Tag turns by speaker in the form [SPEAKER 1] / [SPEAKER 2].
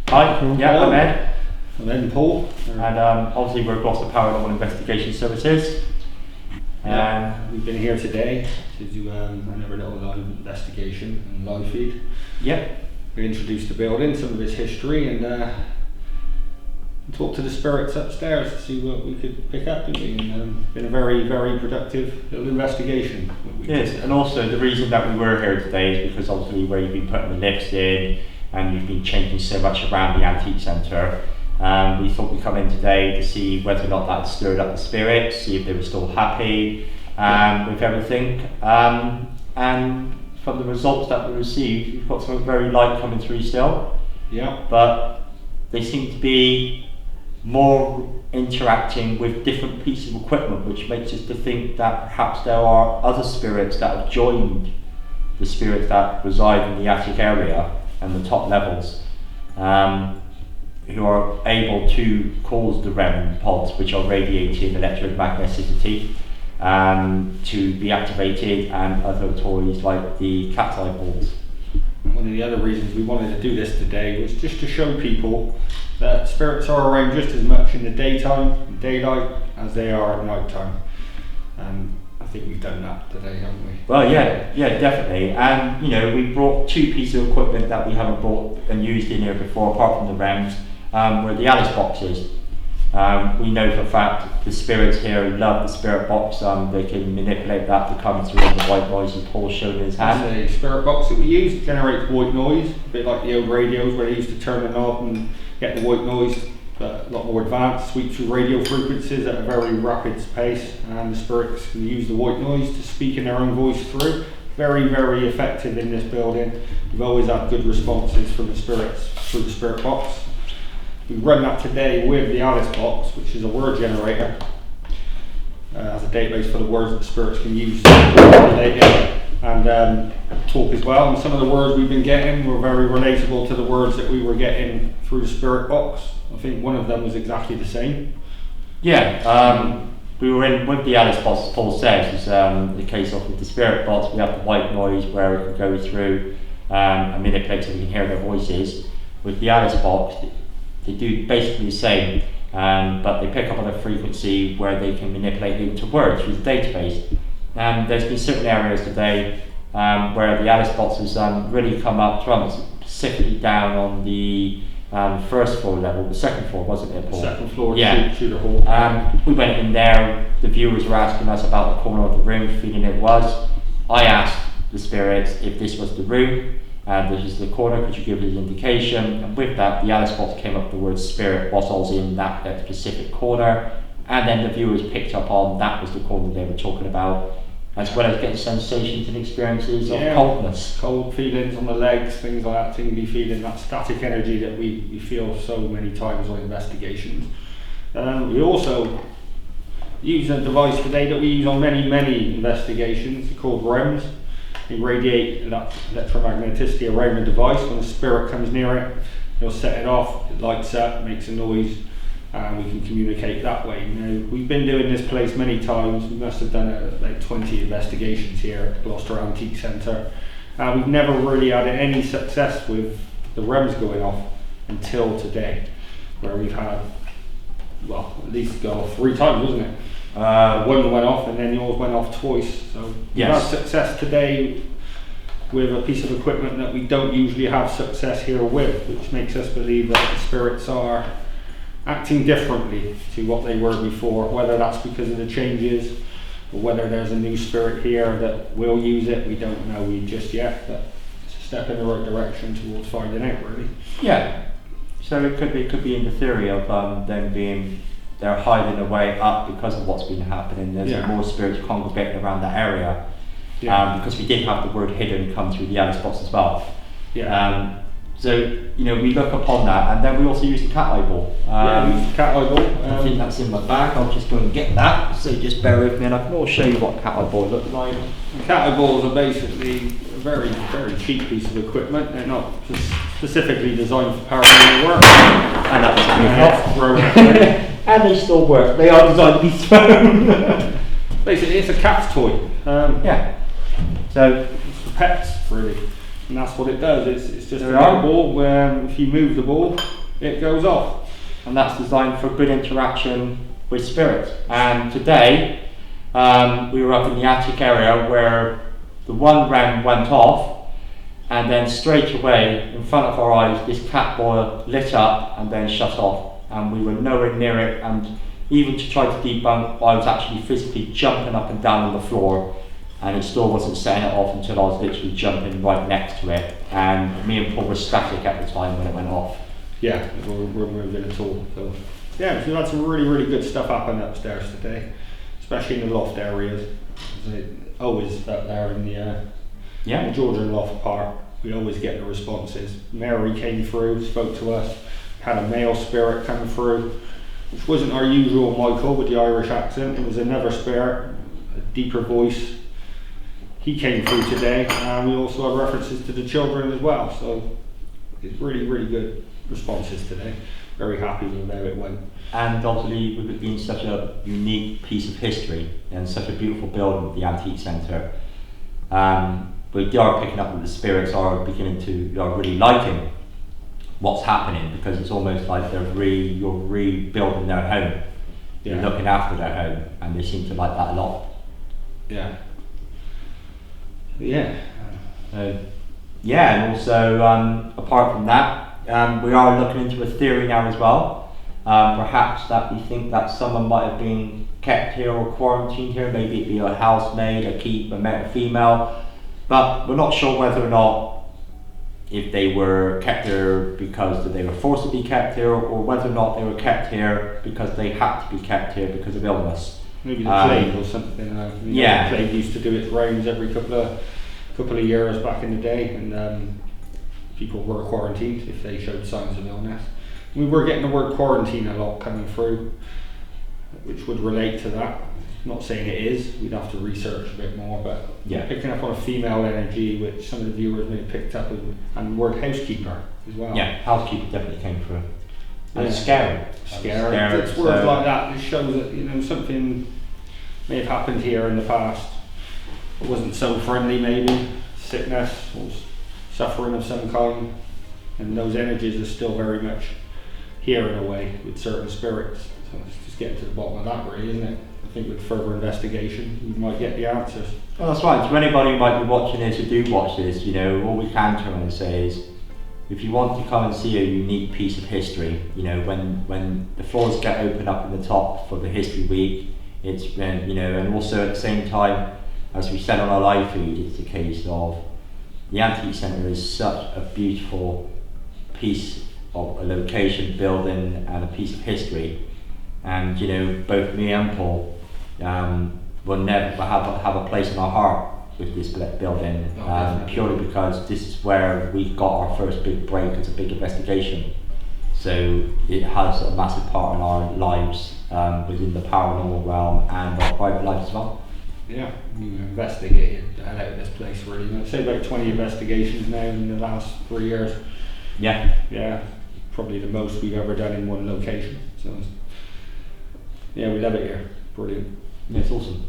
[SPEAKER 1] Hi, yeah, I'm Ed.
[SPEAKER 2] I'm Ed and Paul.
[SPEAKER 1] And obviously we're Gloucester Paranormal Investigation Services.
[SPEAKER 2] We've been here today to do another little live investigation and live feed.
[SPEAKER 1] Yep.
[SPEAKER 2] We introduced the building, some of its history, and talked to the spirits upstairs to see what we could pick up. And been a very, very productive little investigation.
[SPEAKER 1] Yes, and also the reason that we were here today is because obviously where you've been putting the lifts in and you've been changing so much around the antique centre. We thought we'd come in today to see whether or not that stirred up the spirits, see if they were still happy with everything. And from the results that we received, we've got something very light coming through still.
[SPEAKER 2] Yeah.
[SPEAKER 1] But they seem to be more interacting with different pieces of equipment, which makes us to think that perhaps there are other spirits that have joined the spirits that reside in the attic area and the top levels. Who are able to cause the REM pods, which are radiating electromagneticity, to be activated, and other toys like the cat's eyeballs.
[SPEAKER 2] One of the other reasons we wanted to do this today was just to show people that spirits are around just as much in the daytime, in daylight, as they are at night time. And I think we've done that today, haven't we?
[SPEAKER 1] Well, yeah, definitely. And we brought two pieces of equipment that we haven't brought and used in here before, apart from the REMs. Were the Alice boxes. We know for a fact the spirits here love the spirit box. They can manipulate that to come through on the white noise as Paul showed in his hand.
[SPEAKER 2] The spirit box that we use generates white noise, a bit like the old radios where they used to turn the knob and get the white noise, but a lot more advanced, sweep through radio frequencies at a very rapid pace, and the spirits can use the white noise to speak in their own voice through. Very, very effective in this building. We've always had good responses from the spirits through the spirit box. We run that today with the Alice box, which is a word generator, as a database for the words that the spirits can use to relate and talk as well. And some of the words we've been getting were very relatable to the words that we were getting through the spirit box. I think one of them was exactly the same.
[SPEAKER 1] Yeah, we were in with the Alice box, as Paul says. It's the case of with the spirit box, we have the white noise where it can go through and manipulate so we can hear their voices. With the Alice box, they do basically the same, but they pick up on a frequency where they can manipulate it into words through the database. And there's been certain areas today where the Alice box has really come up from, specifically down on the first floor level, the second floor, wasn't it, Paul?
[SPEAKER 2] Second floor,
[SPEAKER 1] yeah.
[SPEAKER 2] Tudor hall.
[SPEAKER 1] We went in there, the viewers were asking us about the corner of the room, feeling it was. I asked the spirits if this was the room. This is the corner, could you give us an indication? And with that, the Alice box came up the word spirit was also in that specific corner, and then the viewers picked up on that was the corner they were talking about, as well as getting sensations and experiences of coldness.
[SPEAKER 2] Cold feelings on the legs, things like that, tingly feeling, that static energy that we feel so many times on investigations. We also use a device today that we use on many investigations called REMs. They radiate that electromagneticity around the device. When the spirit comes near it, they'll set it off, it lights up, makes a noise, and we can communicate that way. We've been doing this place many times. We must have done like 20 investigations here at Gloucester Antique Centre. We've never really had any success with the REMs going off until today, where we've had, well, at least go off 3 times, wasn't it? One went off and then yours went off twice. So we've had success today with a piece of equipment that we don't usually have success here with, which makes us believe that the spirits are acting differently to what they were before, whether that's because of the changes or whether there's a new spirit here that will use it. We don't know just yet, but it's a step in the right direction towards finding out, really.
[SPEAKER 1] Yeah, so it could be in the theory of them being, they're hiding away up because of what's been happening. There's more spirits congregating around that area, because we did have the word hidden come through the Alice box as well. So we look upon that, and then we also use the cat eyeball.
[SPEAKER 2] We use the cat eyeball.
[SPEAKER 1] I think that's in my bag. I'll just go and get that. So just bear with me, and I can also show you what cat eyeball looks like.
[SPEAKER 2] Cat eyeballs are basically a very, very cheap piece of equipment. They're not specifically designed for paranormal work.
[SPEAKER 1] And that's and they still work. They are designed to be thrown.
[SPEAKER 2] Basically, it's a cat's toy.
[SPEAKER 1] So
[SPEAKER 2] it's for pets, really. And that's what it does. It's just
[SPEAKER 1] There
[SPEAKER 2] a
[SPEAKER 1] we are.
[SPEAKER 2] ball where if you move the ball, it goes off.
[SPEAKER 1] And that's designed for good interaction with spirits. And today, we were up in the attic area where the one round went off, and then straight away, in front of our eyes, this cat boil lit up and then shut off. And we were nowhere near it, and even to try to debunk, I was actually physically jumping up and down on the floor, and it still wasn't setting it off until I was literally jumping right next to it. And me and Paul were static at the time when it went off.
[SPEAKER 2] Yeah, we're moving at all. So yeah, we've had some really good stuff happen upstairs today, especially in the loft areas. Always up there in the Georgian loft part, we always get the responses. Mary came through, spoke to us, had a male spirit come through, which wasn't our usual Michael with the Irish accent. It was another spirit, a deeper voice. He came through today, and we also have references to the children as well. So it's really good responses today. Very happy with how it went.
[SPEAKER 1] And obviously, with it being such a unique piece of history and such a beautiful building, the Antique Centre, we are picking up that the spirits are beginning to are really liking what's happening, because it's almost like you're rebuilding their home, you're looking after their home, and they seem to like that a lot.
[SPEAKER 2] Yeah.
[SPEAKER 1] And also apart from that, we are looking into a theory now as well. Perhaps that we think that someone might have been kept here or quarantined here. Maybe it be a housemaid, a male, a female, but we're not sure whether or not if they were kept here because they were forced to be kept here, or whether or not they were kept here because they had to be kept here because of illness.
[SPEAKER 2] Maybe the plague or something. The plague used to do its rounds every couple of years back in the day, and people were quarantined if they showed signs of illness. We were getting the word quarantine a lot coming through, which would relate to that. Not saying it is, we'd have to research a bit more, but picking up on a female energy, which some of the viewers may have picked up, and the word housekeeper as well.
[SPEAKER 1] Yeah, housekeeper definitely came through. And scary.
[SPEAKER 2] It's words like that. It shows that something may have happened here in the past. It wasn't so friendly, maybe sickness or suffering of some kind, and those energies are still very much here in a way with certain spirits. So it's just getting to the bottom of that, really, isn't it? I think with further investigation, you might get the answers.
[SPEAKER 1] Well, that's right. To anybody who might be watching this, who do watch this, all we can turn and say is, if you want to come and see a unique piece of history, when the floors get opened up in the top for the History Week, it's when, and also at the same time, as we said on our live feed, it's a case of the Antique Centre is such a beautiful piece of a location, building, and a piece of history. And both me and Paul will never have a place in our heart with this building, purely because this is where we got our first big break as a big investigation. So it has a massive part in our lives within the paranormal realm and our private lives as well.
[SPEAKER 2] Yeah, you investigated the hell out of this place, really. I'd say about 20 investigations now in the last 3 years. Yeah, probably the most we've ever done in one location. So yeah, we love it here. Brilliant.
[SPEAKER 1] Yeah, it's awesome.